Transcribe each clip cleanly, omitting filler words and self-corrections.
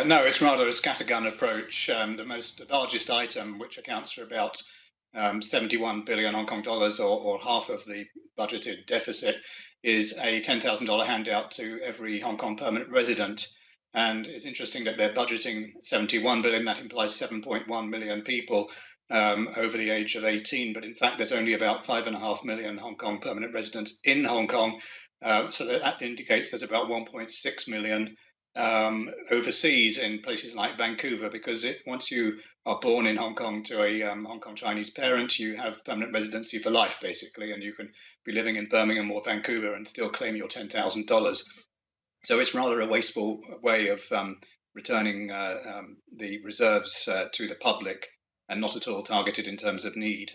No, it's rather a scattergun approach. The largest item, which accounts for about 71 billion Hong Kong dollars, or half of the budgeted deficit, is a $10,000 handout to every Hong Kong permanent resident. And it's interesting that they're budgeting 71 billion. That implies 7.1 million people over the age of 18. But in fact, there's only about 5.5 million Hong Kong permanent residents in Hong Kong. So that indicates there's about 1.6 million overseas in places like Vancouver, because once you are born in Hong Kong to a Hong Kong Chinese parent, you have permanent residency for life, basically, and you can be living in Birmingham or Vancouver and still claim your $10,000. So it's rather a wasteful way of returning the reserves to the public, and not at all targeted in terms of need.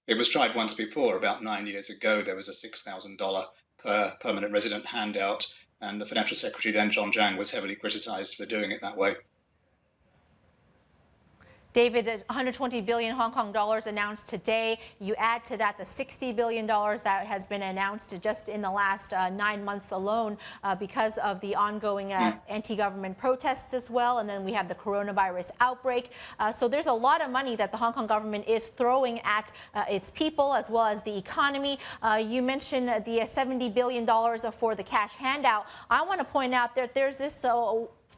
It was tried once before, about 9 years ago. There was a $6,000 per permanent resident handout, and the financial secretary then, John Zhang, was heavily criticized for doing it that way. David, 120 billion Hong Kong dollars announced today. You add to that the $60 billion that has been announced just in the last 9 months alone because of the ongoing anti-government protests as well. And then we have the coronavirus outbreak. So there's a lot of money that the Hong Kong government is throwing at its people as well as the economy. You mentioned the $70 billion for the cash handout. I want to point out that there's this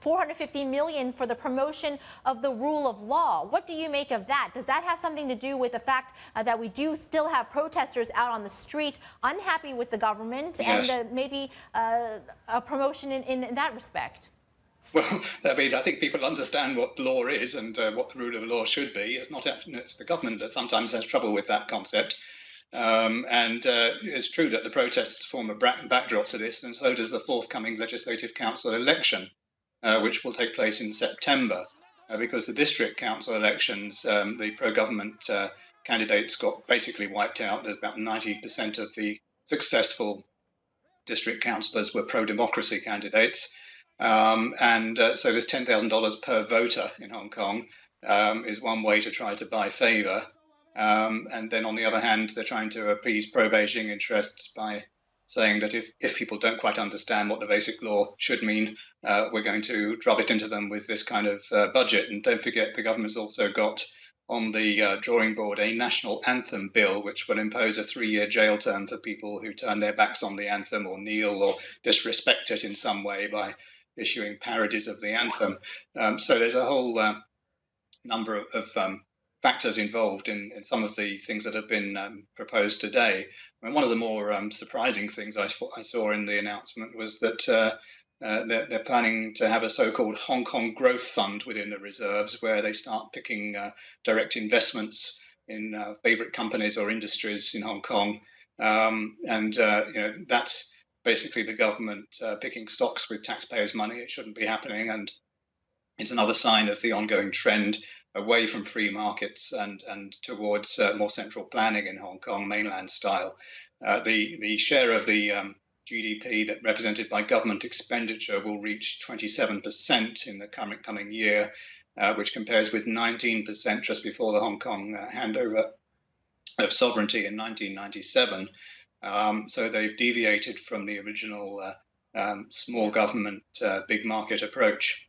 $450 million for the promotion of the rule of law. What do you make of that? Does that have something to do with the fact that we do still have protesters out on the street unhappy with the government? Yes. And maybe a promotion in that respect? Well, I mean, I think people understand what law is and what the rule of law should be. It's the government that sometimes has trouble with that concept. It's true that the protests form a backdrop to this, and so does the forthcoming Legislative Council election, which will take place in September, because the district council elections, the pro-government candidates got basically wiped out. There's about 90% of the successful district councillors were pro-democracy candidates. So this $10,000 per voter in Hong Kong is one way to try to buy favour. And then on the other hand, they're trying to appease pro-Beijing interests by saying that if people don't quite understand what the basic law should mean, we're going to drop it into them with this kind of budget. And don't forget, the government's also got on the drawing board a national anthem bill, which will impose a 3-year jail term for people who turn their backs on the anthem or kneel or disrespect it in some way by issuing parodies of the anthem. So there's a whole number of factors involved in some of the things that have been proposed today. I mean, one of the more surprising things I saw in the announcement was that they're planning to have a so-called Hong Kong Growth Fund within the reserves, where they start picking direct investments in favourite companies or industries in Hong Kong. That's basically the government picking stocks with taxpayers' money. It shouldn't be happening, and it's another sign of the ongoing trend away from free markets and towards more central planning in Hong Kong, mainland style. The share of the GDP that represented by government expenditure will reach 27% in the coming year, which compares with 19% just before the Hong Kong handover of sovereignty in 1997. So they've deviated from the original small government, big market approach.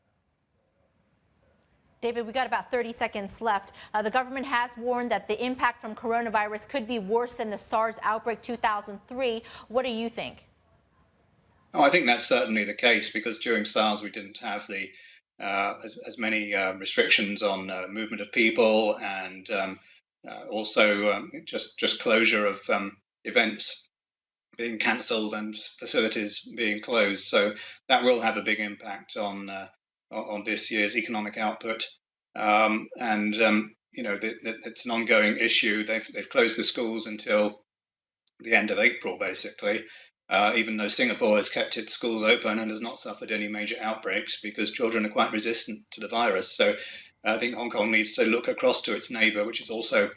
David, we got about 30 seconds left. The government has warned that the impact from coronavirus could be worse than the SARS outbreak 2003. What do you think? Oh, I think that's certainly the case, because during SARS we didn't have the as many restrictions on movement of people, and also just closure of events being cancelled and facilities being closed. So that will have a big impact on this year's economic output, it's an ongoing issue. They've closed the schools until the end of April, basically, even though Singapore has kept its schools open and has not suffered any major outbreaks because children are quite resistant to the virus. So I think Hong Kong needs to look across to its neighbour, which is also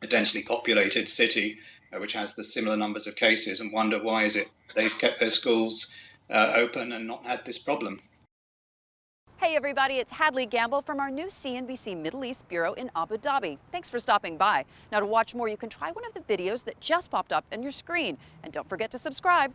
a densely populated city, which has the similar numbers of cases, and wonder why is it they've kept their schools open and not had this problem. Hey everybody, it's Hadley Gamble from our new CNBC Middle East Bureau in Abu Dhabi. Thanks for stopping by. Now, to watch more, you can try one of the videos that just popped up on your screen. And don't forget to subscribe.